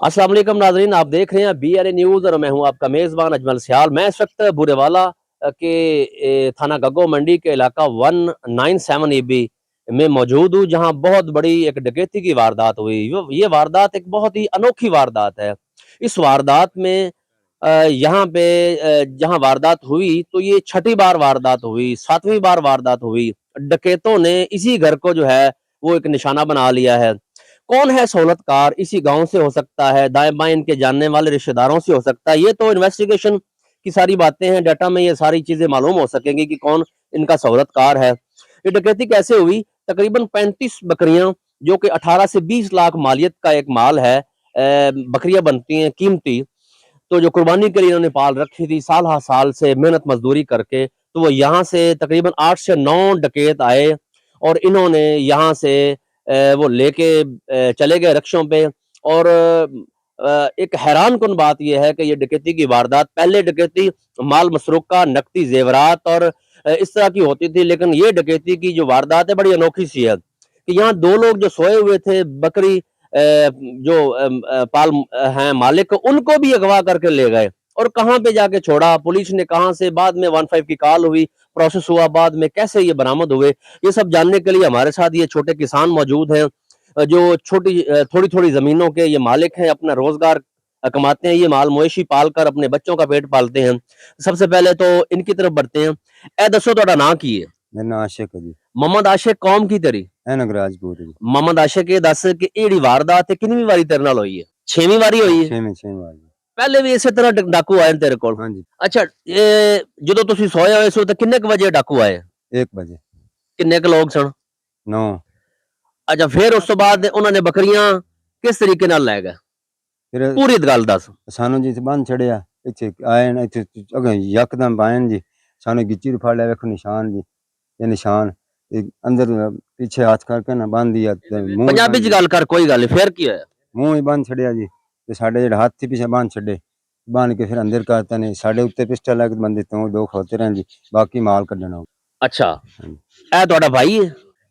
अस्सलाम वालेकुम नाज़रीन, आप देख रहे हैं BRA न्यूज़ और मैं हूं आपका मेज़बान अजमल सियाल। मैं इस वक्त बुरेवाला के थाना गग्गो मंडी के इलाका 197 EB में मौजूद हूँ, जहां बहुत बड़ी एक डकैती की वारदात हुई। ये वारदात एक बहुत ही अनोखी वारदात है। इस वारदात में यहाँ पे जहां वारदात हुई तो ये छठी बार वारदात हुई, 7वीं बार वारदात हुई। डकैतों ने इसी घर को जो है वो एक निशाना बना लिया है। कौन है सहूलतकार? इसी गांव से हो सकता है, दाएं बाएं इनके जानने वाले रिश्तेदारों से हो सकता है। ये तो इन्वेस्टिगेशन की सारी बातें हैं, डाटा में ये सारी चीजें मालूम हो सकेंगी कि कौन इनका सहूलतकार है। ये डकैती कैसे हुई? तकरीबन 35 बकरियां, जो कि 18 से 20 लाख मालियत का एक माल है। बकरियां बनती हैं कीमती, तो जो कुर्बानी के लिए इन्होंने पाल रखी थी साल हर साल से मेहनत मजदूरी करके, तो वो यहाँ से तकरीबन 8 से 9 डकैत आए और इन्होंने यहाँ से वो लेके चले गए रक्षों पे। और एक हैरान कुन बात यह है कि ये डकैती की वारदात, पहले डकैती माल मसरूका, नकदी, जेवरात और इस तरह की होती थी, लेकिन ये डकैती की जो वारदात है बड़ी अनोखी सी है कि यहाँ दो लोग जो सोए हुए थे, बकरी जो पाल हैं मालिक, उनको भी अगवा करके ले गए और कहाँ पे जाके छोड़ा, पुलिस ने कहाँ से, बाद में 15 की कॉल हुई, प्रोसेस हुआ, बाद में कैसे ये बरामद हुए, ये सब जानने के लिए हमारे साथ ये छोटे किसान मौजूद हैं, जो छोटी थोड़ी थोड़ी जमीनों के ये मालिक हैं, अपना रोजगार कमाते हैं, ये माल मवेशी पाल कर अपने बच्चों का पेट पालते हैं। सबसे पहले तो इनकी तरफ बढ़ते हैं। ए दसो ਤੁਹਾਡਾ ਨਾਂ ਕੀ है? मेरा नाम आशिक है जी। मोहम्मद आशिक, कौम की तेरी? है नगराजपुर जी। मोहम्मद आशिक, ये दस कि ਇਹ ਜਿਹੜੀ ਵਾਰਦਾਤ ਹੈ ਕਿੰਨੀ ਵਾਰੀ ਤੇਰੇ ਨਾਲ ਹੋਈ ਹੈ? 6ਵੀਂ ਵਾਰੀ ਹੋਈ ਹੈ? छेवीं बार जी। ਪਹਿਲੇ ਵੀ ਇਸੇ ਤਰ੍ਹਾਂ ਡਾਕੂ ਆਏ ਨੇ ਤੇਰੇ ਕੋਲ? हाँ जी। ਅੱਛਾ, ਇਹ ਜਦੋਂ ਤੁਸੀਂ ਸੋਏ ਹੋਏ ਸੀ ਤਾਂ ਕਿੰਨੇ ਕੁ ਵਜੇ ਡਾਕੂ ਆਏ? 1 बजे। ਕਿੰਨੇ ਕੁ ਲੋਕ ਸਨ? 9। ਅੱਛਾ, ਫਿਰ ਉਸ ਤੋਂ ਬਾਅਦ ਉਹਨਾਂ ਨੇ ਬੱਕਰੀਆਂ ਕਿਸ ਤਰੀਕੇ ਨਾਲ ਲੈ ਗਏ? फिर ਪੂਰੀ ਗੱਲ ਦੱਸ। सानू जी बंद छड़िया, इत्थे आए न, इत्थे अगे यकदम आए जी, सानू गिच्ची फाड़ लिया। वेखो निशान जी, ये निशान अंदर पीछे हाथ करके ना बांध दिया। ਪੰਜਾਬੀ ਚ ਗੱਲ ਕਰ, ਕੋਈ ਗੱਲ ਨਹੀਂ। ਫਿਰ ਕੀ ਹੋਇਆ? मुंह ही बंद छड़िया जी, ते साडे जेड़े हाथ थी पीछे बांध छड़े, बांध के फिर अंदर करता ने साडे उत्ते पिस्टल लग बंदे तो दो खोते रहे जी, बाकी माल कढना। ਅੱਛਾ, ਇਹ ਤੁਹਾਡਾ ਭਾਈ ਹੈ?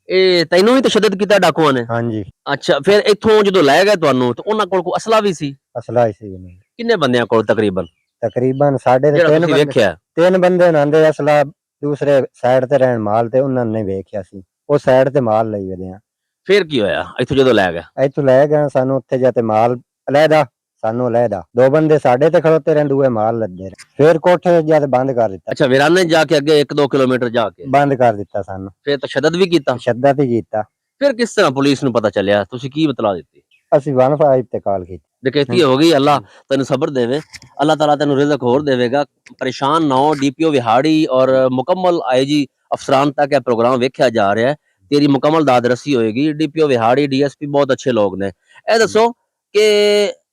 ਇਹ ਤੈਨੂੰ ਵੀ ਤਸ਼ੱਦਦ ਕੀਤਾ ਡਾਕੂਆਂ ਨੇ? हाँ जी। ਅੱਛਾ, ਫਿਰ ਇੱਥੋਂ ਜਦੋਂ ਲੈ ਗਏ ਤੁਹਾਨੂੰ ਤਾਂ ਉਹਨਾਂ ਕੋਲ ਕੋਈ ਅਸਲਾ ਵੀ ਸੀ? असला ही सी ਕਿੰਨੇ ਬੰਦਿਆਂ ਕੋਲ ਤਕਰੀਬਨ? तकरीबन साढ़े ਜਿਹੜਾ तीन ਤੁਸੀਂ बंदे ਵੇਖਿਆ? तीन बंदे नांदे असला दूसरे साइड ते रहन माल ते उन्हां ने वेखिया सी, ਉਹ ਸਾਈਡ ਤੇ ਮਾਲ ਲਈ ਗਏ ਆ। ਫਿਰ ਕੀ ਹੋਇਆ ਇੱਥੋਂ ਜਦੋਂ ਲੈ ਗਏ? ਇੱਥੋਂ ਲੈ ਗਏ ਸਾਨੂੰ, ਉੱਥੇ ਜਾ ਤੇ ਮਾਲ ਅਲੱਗਾ, ਸਾਨੂੰ ਅਲੱਗਾ। ਦੋ ਬੰਦੇ ਸਾਡੇ ਤੇ ਖੜੋਤੇ ਰਹਿੰਦੇ, ਦੂਏ ਮਾਲ ਲੱਦੇ ਰਹੇ। ਫਿਰ ਕੋਠੇ ਜਾ ਤੇ ਬੰਦ ਕਰ ਦਿੱਤਾ। ਅੱਛਾ, ਵੀਰਾਨੇ ਜਾ ਕੇ ਅੱਗੇ 1-2 ਕਿਲੋਮੀਟਰ ਜਾ ਕੇ ਬੰਦ ਕਰ ਦਿੱਤਾ ਸਾਨੂੰ। ਫਿਰ ਤਸ਼ੱਦਦ ਵੀ ਕੀਤਾ? ਸ਼ੱਦਤ ਹੀ ਕੀਤਾ। ਫਿਰ ਕਿਸ ਤਰ੍ਹਾਂ ਪੁਲਿਸ ਨੂੰ ਪਤਾ ਚੱਲਿਆ? ਤੁਸੀਂ ਕੀ ਬਤਲਾ ਦਿੱਤੀ? ਅਸੀਂ 1-5 ਤੇ ਕਾਲ ਕੀਤੀ। ਡਕੈਤੀ ਹੋ ਗਈ। ਅੱਲਾ ਤੈਨੂੰ ਸਬਰ ਦੇਵੇ, ਅੱਲਾਹ ਤਾਲਾ ਤੈਨੂੰ ਰਿਜ਼ਕ ਹੋਰ ਦੇਵੇਗਾ। ਪਰੇਸ਼ਾਨ ਨਾ ਹੋ। DPO ਵਿਹਾੜੀ ਔਰ ਮੁਕੰਮਲ IG ਅਫਸਰਾਨ ਤੱਕ ਇਹ ਪ੍ਰੋਗਰਾਮ ਵੇਖਿਆ ਜਾ ਰਿਹਾ ਹੈ। ਤੇਰੀ ਮੁਕੰਮਲ ਦਾਦਰਸੀ ਹੋਏਗੀ। DPO ਵਿਹਾੜੀ, DSP ਬਹੁਤ ਅੱਛੇ ਲੋਕ ਨੇ। ਇਹ ਦੱਸੋ ਕਿ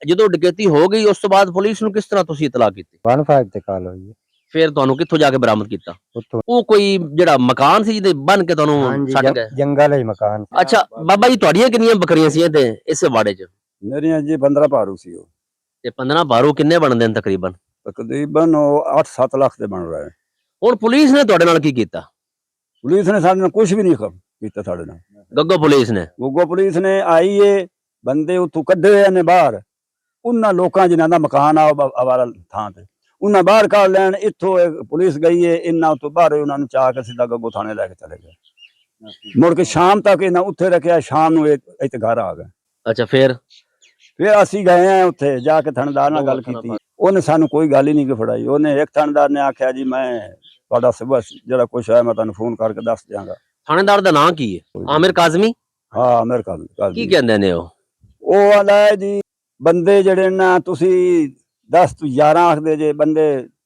ਜਦੋਂ ਡਕੈਤੀ ਹੋ ਗਈ ਉਸ ਤੋਂ ਬਾਅਦ ਪੁਲਿਸ ਨੂੰ ਕਿਸ ਤਰ੍ਹਾਂ ਤੁਸੀਂ ਇਤਲਾਹ ਕੀਤੀ? 1-5 ਤੇ ਕਾਲ ਹੋਈ। ਫਿਰ ਤੁਹਾਨੂੰ ਕਿੱਥੋਂ ਜਾ ਕੇ ਬਰਾਮਦ ਕੀਤਾ? ਉੱਥੋਂ ਉਹ ਕੋਈ ਜਿਹੜਾ ਮਕਾਨ ਸੀ ਜਿਹਦੇ ਬਨ ਕੇ ਤੁਹਾਨੂੰ ਛੱਡ ਗਏ? ਜੰਗਲ ਹੈ ਮਕਾਨ। ਅੱਛਾ ਬਾਬਾ ਜੀ, ਤੁਹਾਡੀਆਂ ਕਿੰਨੀਆਂ ਬੱਕਰੀਆਂ ਸੀ ਤੇ ਇਸੇ ਵਾੜੇ 'ਚ? ਮੇਰੀਆਂ ਜੀ 15 ਭਾਰੂ ਸੀ। ਉਹ ਤੇ 15 ਭਾਰੂ ਕਿੰਨੇ ਬਣਦੇ ਨੇ ਤਕਰੀਬਨ? ਤਕਰੀਬਨ 8-7 ਲੱਖ ਦੇ ਬਣ ਰਹੇ। ਹੁਣ ਪੁਲਿਸ ਨੇ ਤੁਹਾਡੇ ਨਾਲ ਕੀ ਕੀਤਾ? ਪੁਲਿਸ ਨੇ ਸਾਡੇ ਨਾਲ ਕੁਝ ਵੀ ਨਹੀਂ ਕੀਤਾ। ਸਾਡੇ ਨਾਲ ਗੱਗੋ ਪੁਲਿਸ ਨੇ? ਗੋਗੋ ਪੁਲਿਸ ਨੇ ਆਈ ਏ, ਬੰਦੇ ਉੱਥੋਂ ਕੱਢੇ ਨੇ ਬਾਹਰ। ਉਹਨਾਂ ਲੋਕਾਂ ਜਿਨ੍ਹਾਂ ਦਾ ਮਕਾਨ ਆ ਆਵਾਰਾ ਥਾਂ ਤੇ, ਉਹਨਾਂ ਬਾਹਰ ਕੱਢ ਲੈਣ। ਇੱਥੋਂ ਪੁਲਿਸ ਗਈ ਏ, ਇਹਨਾਂ ਤੋਂ ਬਾਹਰ ਉਹਨਾਂ ਨੂੰ ਚਾਹ ਕੇ ਸਿੱਧਾ ਗੱਗੋ ਥਾਣੇ ਲੈ ਕੇ ਚਲੇ ਗਏ। ਮੁੜ ਕੇ ਸ਼ਾਮ ਤੱਕ ਇਹਨਾਂ ਉੱਥੇ ਰੱਖਿਆ, ਸ਼ਾਮ ਨੂੰ ਇੱਥੇ ਘਰ ਆ ਗਏ। ਅੱਛਾ, ਫਿਰ ਅਸੀਂ ਗਏ ਆ ਉੱਥੇ ਜਾ ਕੇ ਥਾਣੇਦਾਰ ਨਾਲ ਗੱਲ ਕੀਤੀ। ਉਹਨੇ ਸਾਨੂੰ ਕੋਈ ਗੱਲ ਹੀ ਨਹੀਂ ਫੜਾਈ। ਉਹਨੇ ਇੱਕ ਥਾਣੇਦਾਰ ਨੇ ਆਖਿਆ ਜੀ ਮੈਂ ਤੁਹਾਡਾ ਸਵੇਰ ਜਿਹੜਾ ਕੁਛ ਹੈ ਮੈਂ ਤੁਹਾਨੂੰ ਫੋਨ ਕਰਕੇ ਦੱਸ ਦਿਆਂਗਾ। ਥਾਣੇਦਾਰ ਦਾ ਨਾਂ ਕੀ ਹੈ? ਆਮਿਰ ਕਾਜ਼ਮੀ? ਹਾਂ, ਆਮਿਰ ਕਾਜ਼ਮੀ। ਕੀ ਕਹਿੰਦੇ ਨੇ ਉਹ? ਉਹ ਆਂਦਾ ਜੀ ਬੰਦੇ ਜਿਹੜੇ ਨਾ ਤੁਸੀਂ 10 ਤੋਂ 11 ਆਖਦੇ ਜੇ, ਬੰਦੇ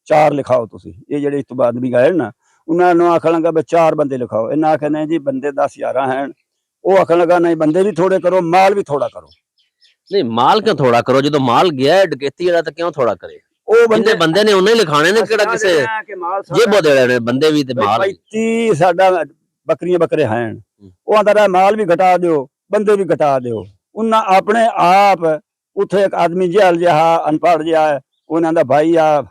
4 ਲਿਖਾਓ ਤੁਸੀਂ। ਇਹ ਜਿਹੜੇ ਇਸ ਤੋਂ ਬਾਅਦ ਵੀ ਗਏ ਨਾ, ਉਹਨਾਂ ਨੂੰ ਆਖਣ ਲੱਗਾ ਵੀ 4 ਬੰਦੇ ਲਿਖਾਓ। ਇਹਨਾਂ ਆਖਿਆ ਨਹੀਂ ਜੀ ਬੰਦੇ 10-11 ਹਨ। ਉਹ ਆਖਣ ਲੱਗਾ ਨਹੀਂ ਬੰਦੇ ਵੀ ਥੋੜੇ ਕਰੋ, ਮਾਲ ਵੀ ਥੋੜਾ ਕਰੋ। ਨਹੀਂ, ਮਾਲ ਕਿਉਂ ਥੋੜਾ ਕਰੋ? ਜਦੋਂ ਮਾਲ ਗਿਆ ਡਕੈਤੀ ਵਾਲਾ ਤਾਂ ਕਿਉਂ ਥੋੜਾ ਕਰੇ? ਉਹ ਬੰਦੇ ਨੇ ਉਹਨੇ ਲਿਖਾਣੇ ਨੇ, ਕਿਹੜਾ ਕਿਸੇ ਜੇਬੋਂ ਦੇ ਲੈਣੇ ਬੰਦੇ ਵੀ ਤੇ ਮਾਲ। 35 ਸਾਡਾ ਬੱਕਰੀਆਂ ਬੱਕਰੇ ਹਨ। ਉਹ ਆਂਦਾ ਮਾਲ ਵੀ ਘਟਾ ਦਿਓ, ਬੰਦੇ ਵੀ ਘਟਾ ਦਿਓ। ਉਹਨਾਂ ਆਪਣੇ ਆਪ ਉੱਥੇ ਇੱਕ ਆਦਮੀ ਜਹਿਲ ਜਿਹਾ ਅਨਪੜ੍ਹ ਜਿਹਾ ਹੈ, ਉਹਨਾਂ ਦਾ ਭਾਈ ਆ,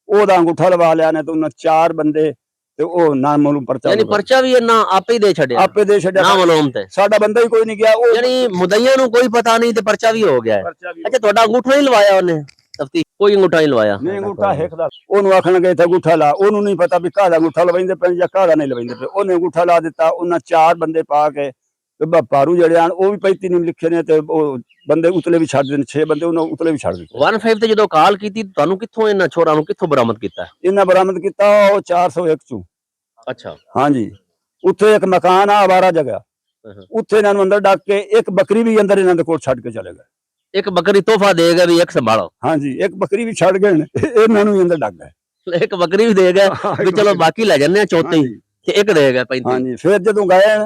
ਉਹਦਾ ਅੰਗੂਠਾ ਲਵਾ ਲਿਆ ਨੇ ਤੇ ਉਹਨਾਂ 4 ਬੰਦੇ ਤੇ ਉਹ ਨਾ ਮਾਲੂਮ ਪਰਚਾ ਯਾਨੀ ਪਰਚਾ ਵੀ ਇਹਨਾਂ ਆਪੇ ਹੀ ਦੇ ਛੱਡਿਆ, ਆਪੇ ਦੇ ਛੱਡਿਆ, ਨਾ ਮਾਲੂਮ ਤੇ ਸਾਡਾ ਬੰਦਾ ਹੀ ਕੋਈ ਨਹੀਂ ਗਿਆ। ਉਹ ਯਾਨੀ ਮੁਦਈਆਂ ਨੂੰ ਕੋਈ ਪਤਾ ਨਹੀਂ ਤੇ ਪਰਚਾ ਵੀ ਹੋ ਗਿਆ ਹੈ। ਪਰਚਾ ਵੀ ਅੱਛਾ, ਤੁਹਾਡਾ ਅੰਗੂਠਾ ਨਹੀਂ ਲਵਾਇਆ ਉਹਨੇ? ਤਫਤੀਸ਼ ਕੋਈ ਅੰਗੂਠਾ ਨਹੀਂ ਲਵਾਇਆ? ਨਹੀਂ, ਅੰਗੂਠਾ ਹਿੱਕਦਾ, ਉਹਨੂੰ ਆਖਣਗੇ ਇੱਥੇ ਅੰਗੂਠਾ ਲਾ, ਉਹਨੂੰ ਨਹੀਂ ਪਤਾ ਵੀ ਕਾਹਦਾ ਅੰਗੂਠਾ ਲਵਾਈਂਦੇ ਪਏ ਜਾਂ ਕਾਹਦਾ ਨਹੀਂ ਲਵਾਈਂਦੇ ਪਏ। ਉਹਨੇ ਅੰਗੂਠਾ ਲਾ ਦਿੱਤਾ, ਉਹਨਾਂ 4 ਬੰਦੇ ਪਾ ਕੇ ਤੇ ਭਾਰੂ ਜਿਹੜੇ ਆਣ ਉਹ ਵੀ 35 ਨਹੀਂ ਲਿਖੇ ਨੇ ਤੇ ਉਹ ਬੰਦੇ ਉਤਲੇ ਵੀ ਛੱਡ ਦੇਣ, 6 ਬੰਦੇ ਉਹਨਾਂ ਉਤਲੇ ਵੀ ਛੱਡ ਦਿੱਤੇ। 15 ਤੇ ਜਦੋਂ ਕਾਲ ਕੀਤੀ ਤੁਹਾਨੂੰ ਕਿੱਥੋਂ ਇਹਨਾਂ ਚੋਰਾਂ ਨੂੰ ਕਿੱਥੋਂ ਬਰਾਮਦ ਕੀਤਾ? ਇਹਨਾਂ ਬਰਾਮਦ ਕੀਤਾ ਉਹ 401 ਚੋਂ। ਅੱਛਾ, ਹਾਂਜੀ, ਉੱਥੇ ਇੱਕ ਮਕਾਨ ਆ ਆਵਾਰਾ ਜਗ੍ਹਾ, ਉੱਥੇ ਇਹਨਾਂ ਨੂੰ ਅੰਦਰ ਡੱਕ ਕੇ ਇੱਕ ਬੱਕਰੀ ਵੀ ਅੰਦਰ ਇਹਨਾਂ ਦੇ ਕੋਲ ਛੱਡ ਕੇ ਚਲੇ ਗਏ। ਇੱਕ ਬੱਕਰੀ ਤੋਹਫਾ ਦੇ ਗਏ ਵੀ ਇੱਕ ਸੰਭਾਲੋ? ਹਾਂਜੀ, ਇੱਕ ਬੱਕਰੀ ਵੀ ਛੱਡ ਗਏ ਨੇ, ਇਹਨਾਂ ਨੂੰ ਵੀ ਅੰਦਰ ਡੱਕ ਗਏ। ਇੱਕ ਬੱਕਰੀ ਵੀ ਦੇ ਗਏ ਵੀ ਚਲੋ ਬਾਕੀ ਲੈ ਜੰਨੇ ਆ ਚੌਥੇ ਹੀ, ਤੇ ਇੱਕ ਦੇ ਗਏ 35। ਹਾਂਜੀ, ਫਿਰ ਜਦੋਂ ਗਏ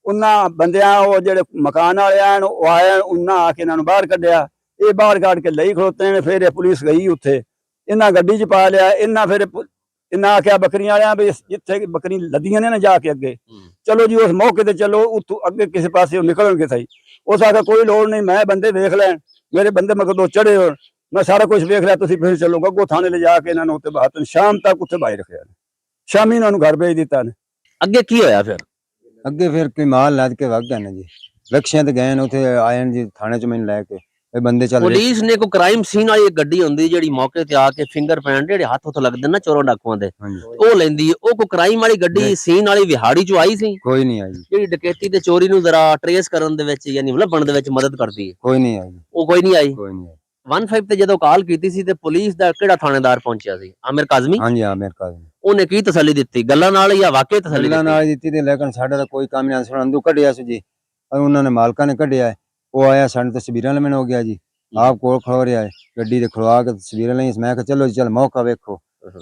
ਉਹਨਾਂ ਬੰਦਿਆਂ ਉਹ ਜਿਹੜੇ ਮਕਾਨ ਵਾਲੇ ਆਣ ਉਹ ਆਏ, ਉਹਨਾਂ ਆ ਕੇ ਇਹਨਾਂ ਨੂੰ ਬਾਹਰ ਕੱਢਿਆ, ਇਹ ਬਾਹਰ ਕੱਢ ਕੇ ਲਈ ਖਲੋਤੇ ਨੇ। ਫਿਰ ਇਹ ਪੁਲਿਸ ਗਈ ਉੱਥੇ, ਇਹਨਾਂ ਗੱਡੀ 'ਚ ਪਾ ਲਿਆ। ਇਹਨਾਂ ਆਖਿਆ ਬੱਕਰੀਆਂ ਵਾਲਿਆਂ ਵੀ ਜਿੱਥੇ ਬੱਕਰੀ ਲੱਦੀਆਂ ਨੇ ਨਾ ਜਾ ਕੇ ਅੱਗੇ ਚਲੋ ਜੀ, ਉਸ ਮੌਕੇ ਤੇ ਚਲੋ, ਉੱਥੋਂ ਅੱਗੇ ਕਿਸੇ ਪਾਸੇ ਨਿਕਲਣਗੇ ਸਹੀ। ਉਸ ਆਖਿਆ ਕੋਈ ਲੋੜ ਨਹੀਂ, ਮੈਂ ਬੰਦੇ ਵੇਖ ਲੈਣ, ਮੇਰੇ ਬੰਦੇ ਮਗਰ ਦੋ ਚੜੇ ਹੋਣ, ਮੈਂ ਸਾਰਾ ਕੁਝ ਵੇਖ ਲਿਆ, ਤੁਸੀਂ ਫਿਰ ਚਲੋ। ਗੱਗੋ ਥਾਣੇ ਲੈ ਜਾ ਕੇ ਇਹਨਾਂ ਨੂੰ ਉੱਤੇ ਬਾਤ ਸ਼ਾਮ ਤੱਕ ਉੱਥੇ ਬਾਈ ਰੱਖਿਆ ਨੇ, ਸ਼ਾਮੀ ਇਹਨਾਂ ਨੂੰ ਘਰ ਭੇਜ ਦਿੱਤਾ ਨੇ। ਅੱਗੇ ਕੀ ਹੋਇਆ ਫਿਰ? ਅੱਗੇ ਫਿਰ ਕੋਈ ਮਾਲ ਲੱਦ ਕੇ ਵਗ ਗਏ ਨੇ ਜੀ, ਰਕਸ਼ਿਆਂ ਤੇ ਗਏ ਨੇ, ਉੱਥੇ ਆਏ ਨੇ ਜੀ ਥਾਣੇ 'ਚ ਮੈਨੂੰ ਲੈ ਕੇ ਇਹ ਬੰਦੇ ਚੱਲ ਰਹੇ। ਪੁਲਿਸ ਨੇ ਕੋਈ ਕ੍ਰਾਈਮ ਸੀਨ ਵਾਲੀ ਗੱਡੀ ਹੁੰਦੀ ਜਿਹੜੀ ਮੌਕੇ ਤੇ ਆ ਕੇ ਫਿੰਗਰਪ੍ਰਿੰਟ ਜਿਹੜੇ ਹੱਥ ਉੱਥੇ ਲੱਗਦੇ ਨਾ ਚੋਰਾਂ ਡਾਕੂਆਂ ਦੇ, ਉਹ ਲੈਂਦੀ। ਉਹ ਕੋਈ ਕ੍ਰਾਈਮ ਵਾਲੀ ਗੱਡੀ ਸੀਨ ਵਾਲੀ ਵਿਹਾੜੀ ਚੋਂ ਆਈ ਸੀ? ਕੋਈ ਨਹੀਂ ਆਈ, ਜਿਹੜੀ ਡਕੈਤੀ ਤੇ ਚੋਰੀ ਨੂੰ ਜ਼ਰਾ ਟ੍ਰੇਸ ਕਰਨ ਦੇ ਵਿੱਚ ਯਾਨੀ ਲੱਭਣ ਦੇ ਵਿੱਚ ਮਦਦ ਕਰਦੀ ਹੈ, ਕੋਈ ਨਹੀਂ ਆਈ, ਉਹ ਕੋਈ ਨਹੀਂ ਆਈ। ਕੋਈ ਨਹੀਂ ਆਈ। 15 ਤੇ ਜਦੋਂ ਕਾਲ ਕੀਤੀ ਸੀ ਤੇ ਪੁਲਿਸ ਦਾ ਕਿਹੜਾ ਥਾਣੇਦਾਰ ਪਹੁੰਚਿਆ ਸੀ? ਆਮਿਰ ਕਾਜ਼ਮੀ? ਹਾਂਜੀ, ਆਮਿਰ ਕਾਜ਼ਮੀ। ਉਹਨੇ ਕੀ ਤਸੱਲੀ ਦਿੱਤੀ, ਗੱਲਾਂ ਨਾਲ ਜਾਂ ਵਾਕਈ ਤਸੱਲੀ ਗੱਲਾਂ ਦਿੱਤੀ? ਨਾਲ ਦਿੱਤੀ ਤੇ ਲੇਕਿਨ ਸਾਡਾ ਤਾਂ ਕੋਈ ਕੰਮ ਨਹੀਂ। ਅੰਦੂ ਕੱਢਿਆ ਸੀ ਜੀ, ਉਹਨਾਂ ਨੇ ਮਾਲਕਾਂ ਨੇ ਕੱਢਿਆ, ਉਹ ਆਇਆ ਸਾਡੇ ਤਸਵੀਰਾਂ ਲੈਣ ਹੋ ਗਿਆ ਜੀ, ਆਪ ਕੋਲ ਖੜੋ ਰਿਹਾ ਹੈ ਗੱਡੀ ਦੇ ਖੜਵਾ ਕੇ ਤਸਵੀਰਾਂ ਲਈ। ਮੈਂ ਕਿਹਾ ਚਲੋ ਜੀ, ਚੱਲ ਮੌਕਾ ਵੇਖੋ,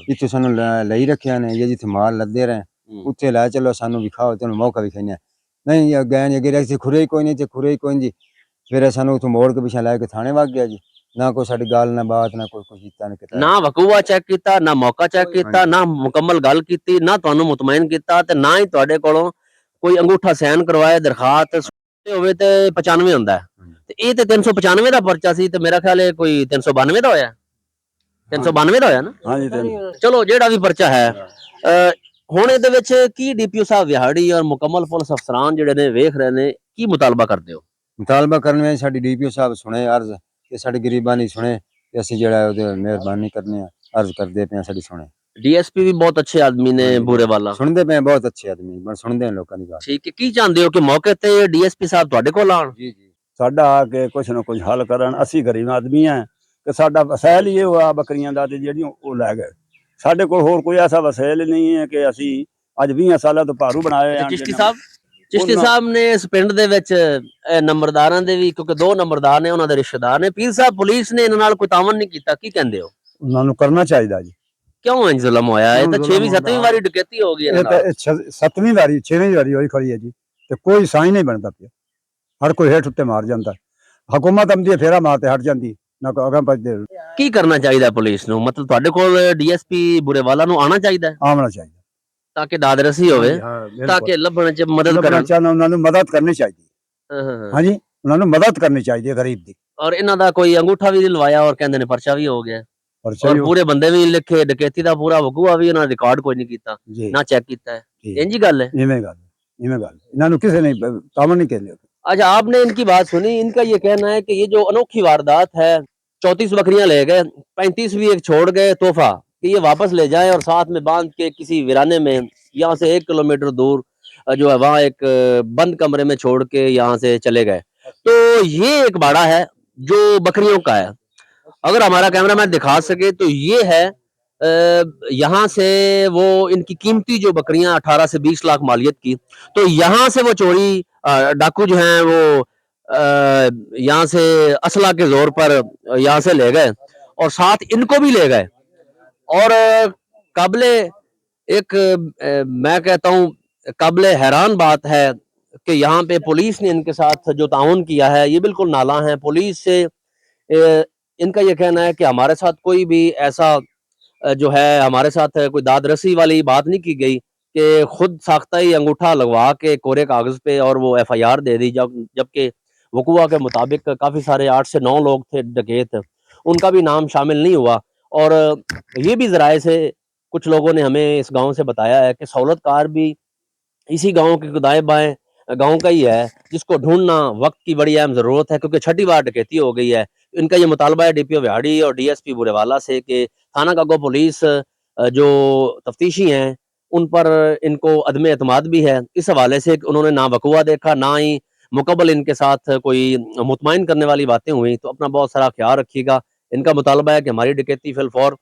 ਇੱਥੇ ਸਾਨੂੰ ਲਈ ਰੱਖਿਆ ਨੇ ਜਾਂ ਜਿੱਥੇ ਮਾਲ ਲੱਦੇ ਰਹੇ ਉੱਥੇ ਲੈ ਚਲੋ, ਸਾਨੂੰ ਵਿਖਾਓ, ਤੈਨੂੰ ਮੌਕਾ ਵਿਖਾਈਆਂ। ਨਹੀਂ ਗਏ ਨੇ ਅੱਗੇ ਸੀ, ਖੁਰੇ ਹੀ ਕੋਈ ਨਹੀਂ ਤੇ ਖੁਰੇ ਹੀ ਕੋਈ ਜੀ। ਫਿਰ ਸਾਨੂੰ ਉੱਥੋਂ ਮੋੜ ਕੇ ਪਿੱਛੇ ਲੈ ਕੇ ਥਾਣੇ ਵਗ ਗਿਆ ਜੀ। ਨਾ ਕੋਈ ਸਾਡੀ ਗੱਲ ਨਾ ਬਾਤ, ਨਾ ਕੋਈ ਕੀਤਾ ਨਾ ਕੀਤਾ, ਨਾ ਵਕੂਆ ਚੈੱਕ ਕੀਤਾ, ਨਾ ਮੌਕਾ ਚੈੱਕ ਕੀਤਾ, ਨਾ ਮੁਕੰਮਲ ਗੱਲ ਕੀਤੀ, ਨਾ ਤੁਹਾਨੂੰ ਮੁਤਮਈਨ ਕੀਤਾ, ਤੇ ਨਾ ਹੀ ਤੁਹਾਡੇ ਕੋਲੋਂ ਕੋਈ ਅੰਗੂਠਾ ਸਾਈਨ ਕਰਵਾਇਆ। ਦਰਖਾਸਤ ਹੋਵੇ ਤੇ 95 ਹੁੰਦਾ ਹੈ, ਤੇ ਇਹ ਤੇ 395 ਦਾ ਪਰਚਾ ਸੀ, ਤੇ ਮੇਰਾ ਖਿਆਲ ਹੈ ਕੋਈ 392 ਦਾ ਹੋਇਆ, 392 ਦਾ ਹੋਇਆ ਨਾ? ਹਾਂਜੀ, ਚਲੋ ਜਿਹੜਾ ਵੀ ਪਰਚਾ ਹੈ, ਹੁਣ ਇਹਦੇ ਵਿੱਚ ਕੀ ਡੀਪੀਓ ਸਾਹਿਬ ਵਿਹਾੜੀ ਔਰ ਮੁਕੰਮਲ ਪੁਲਿਸ ਅਫਸਰਾਨ ਜਿਹੜੇ ਨੇ ਵੇਖ ਰਹੇ ਨੇ, ਕੀ ਮੁਤਾਲਬਾ ਕਰਦੇ ਹੋ? ਮੁਤਾਲਬਾ ਕਰਨ ਵਿੱਚ ਸਾਡੀ ਡੀਪੀਓ ਸਾਹਿਬ ਸੁਣੇ ਅਰਜ਼, ਤੇ ਸਾਡੇ ਗਰੀਬਾਂ ਦੀ ਸੁਣੇ, ਤੇ ਅਸੀਂ ਜਿਹੜਾ ਉਹਦੇ ਮਿਹਰਬਾਨੀ ਕਰਨੇ ਆ, ਅਰਜ਼ ਕਰਦੇ ਪਏ ਸਾਡੀ ਸੁਣੇ। ਡੀਐਸਪੀ ਵੀ ਬਹੁਤ ਅੱਛੇ ਆਦਮੀ ਨੇ ਬੂਰੇ ਵਾਲਾ, ਸੁਣਦੇ ਪਏ, ਬਹੁਤ ਅੱਛੇ ਆਦਮੀ, ਪਰ ਸੁਣਦੇ ਨੇ ਲੋਕਾਂ ਦੀ ਗੱਲ। ਠੀਕ ਹੈ, ਕੀ ਚਾਹੁੰਦੇ ਹੋ ਕਿ ਮੌਕੇ ਤੇ ਡੀਐਸਪੀ ਸਾਹਿਬ ਤੁਹਾਡੇ ਕੋਲ ਆਣ? ਜੀ ਜੀ, ਸਾਡਾ ਆ ਕੇ ਕੁਛ ਨਾ ਕੁਛ ਹੱਲ ਕਰਨ। ਅਸੀਂ ਗਰੀਬ ਆਦਮੀ ਆ ਕਿ ਸਾਡਾ ਵਸੈਲ ਹੀ ਇਹ ਆ ਬੱਕਰੀਆਂ ਦਾ, ਤੇ ਜਿਹੜੀਆਂ ਉਹ ਲੈ ਗਏ। ਸਾਡੇ ਕੋਲ ਹੋਰ ਕੋਈ ਐਸਾ ਵਸੈਲ ਨਹੀਂ ਹੈ ਕਿ ਅਸੀਂ ਅੱਜ 20 ਸਾਲਾਂ ਤੋਂ ਭਾਰੂ ਬਣਾਏ ਆ। ਚਿਸ਼ਤੀ ਸਾਹਿਬ ਨੇ ਇਸ ਪਿੰਡ ਦੇ ਵਿੱਚ ਨੰਬਰਦਾਰਾਂ ਦੇ ਵੀ, ਕਿਉਂਕਿ 2 ਨੰਬਰਦਾਰ ਨੇ, ਉਹਨਾਂ ਦੇ ਰਿਸ਼ਤੇਦਾਰ ਨੇ। ਪੀਰ ਸਾਹਿਬ, ਪੁਲਿਸ ਨੇ ਇਹਨਾਂ ਨਾਲ ਕੋਈ ਤਾਵਨ ਨਹੀਂ ਕੀਤਾ, ਕੀ ਕਹਿੰਦੇ ਹੋ? ਉਹਨਾਂ ਨੂੰ ਕਰਨਾ ਚਾਹੀਦਾ ਜੀ। ਕਿਉਂ ਇੰਜ ਜ਼ੁਲਮ ਹੋਇਆ? ਇਹ ਤਾਂ 6ਵੀਂ 7ਵੀਂ ਵਾਰੀ ਡਕੈਤੀ ਹੋ ਗਈ ਇਹ ਤਾਂ 7ਵੀਂ ਵਾਰੀ 6ਵੀਂ ਵਾਰੀ ਹੋਈ ਖੜੀ ਹੈ ਜੀ, ਤੇ ਕੋਈ ਸਾਈ ਨਹੀਂ ਬਣਦਾ ਪਿਆ। ਹਰ ਕੋਈ ਹੇਠ ਉੱਤੇ ਮਾਰ ਜਾਂਦਾ, ਹਕੂਮਤ ਆਉਂਦੀ ਫੇਰਾ ਮਾਰ ਤੇ ਹਟ ਜਾਂਦੀ ਨਾ, ਅਗਾਂ ਭਜਦੇ। ਕੀ ਕਰਨਾ ਚਾਹੀਦਾ ਪੁਲਿਸ ਨੂੰ? ਮਤਲਬ ਤੁਹਾਡੇ ਕੋਲ ਡੀਐਸਪੀ ਬੁਰੇਵਾਲਾ ਨੂੰ ਆਉਣਾ ਚਾਹੀਦਾ ਹੈ ਆਉਣਾ ਚਾਹੀਦਾ, ਤਾਂ ਕਿ ਦਾਦਰਸੀ ਹੋਵੇ, ਤਾਂ ਕਿ ਲੱਭਣ ਚ ਮਦਦ ਕਰਨ। ਉਹਨਾਂ ਨੂੰ ਮਦਦ ਕਰਨੀ ਚਾਹੀਦੀ। ਹਾਂਜੀ, ਉਹਨਾਂ ਨੂੰ ਮਦਦ ਕਰਨੀ ਚਾਹੀਦੀ ਹੈ ਗਰੀਬ ਦੀ। ਔਰ ਇਹਨਾਂ ਦਾ ਕੋਈ ਅੰਗੂਠਾ ਵੀ ਲਵਾਇਆ ਔਰ ਕਹਿੰਦੇ ਨੇ ਪਰਚਾ ਵੀ ਹੋ ਗਿਆ, ਔਰ ਪੂਰੇ ਬੰਦੇ ਵੀ ਲਿਖੇ, ਡਕੈਤੀ ਦਾ ਪੂਰਾ ਵਕੂਆ ਵੀ ਉਹਨਾਂ ਰਿਕਾਰਡ ਕੋਈ ਨਹੀਂ ਕੀਤਾ, ਨਾ ਚੈੱਕ ਕੀਤਾ ਹੈ। ਇੰਜ ਗੱਲ है? इनमें गल इन्होंने किसी ने तामन नहीं कर। अच्छा, आपने इनकी बात सुनी? इनका ये कहना है कि ये जो अनोखी वारदात है, 34 बकरियां ले गए, 35 भी एक छोड़ गए तोहफा, कि ये वापस ले जाए और साथ में बांध के किसी वीराने में यहाँ से 1 किलोमीटर दूर जो है वहाँ एक बंद कमरे में छोड़ के यहाँ से चले गए। तो ये एक बाड़ा है जो बकरियों का है। अगर हमारा कैमरामैन दिखा सके तो ये है, यहाँ से वो इनकी कीमती जो बकरियां 18 से 20 लाख मालियत की, तो यहाँ से वो चोरी डाकू जो हैं वो यहाँ से असला के जोर पर यहाँ से ले गए और साथ इनको भी ले गए। और काबिले एक मैं कहता हूँ काबिले हैरान बात है कि यहाँ पे पुलिस ने इनके साथ जो ताउन किया है, ये बिल्कुल नाला है। पुलिस से इनका ये कहना है कि हमारे साथ कोई भी ऐसा जो है, हमारे साथ कोई दादरसी वाली बात नहीं की गई कि खुद साख्ता ही अंगूठा लगवा के कोरे कागज पे और वो एफआईआर दे दी, जबकि वकुआ के मुताबिक काफी सारे 8 से 9 लोग थे डकैत, उनका भी नाम शामिल नहीं हुआ। और ये भी जराए से کچھ لوگوں نے ہمیں اس گاؤں سے بتایا ہے کہ سہولت کار بھی اسی گاؤں کے دائیں بائیں گاؤں کا ہی ہے، جس کو ڈھونڈنا وقت کی بڑی اہم ضرورت ہے، کیونکہ چھٹی بار ڈکیتی ہو گئی ہے۔ ان کا یہ مطالبہ ہے ڈی پی او وہاڑی اور ڈی ایس پی بورے والا سے کہ تھانہ گگو پولیس جو تفتیشی ہیں ان پر ان کو عدم اعتماد بھی ہے، اس حوالے سے انہوں نے نہ وقوع دیکھا، نہ ہی مکمل ان کے ساتھ کوئی مطمئن کرنے والی باتیں ہوئیں، تو اپنا بہت سارا خیال رکھیے گا۔ ان کا مطالبہ ہے کہ ہماری ڈکیتی فی الفور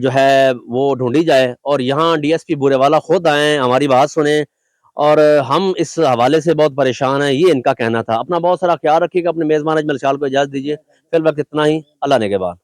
جو ہے وہ ڈھونڈی جائے، اور یہاں ڈی ایس پی بورے والا خود آئیں، ہماری بات سنیں، اور ہم اس حوالے سے بہت پریشان ہیں، یہ ان کا کہنا تھا۔ اپنا بہت سارا خیال رکھیے گا، اپنے میزبان اجمل شال کو اجازت دیجیے، فی الوقت اتنا ہی، اللہ نگہبان۔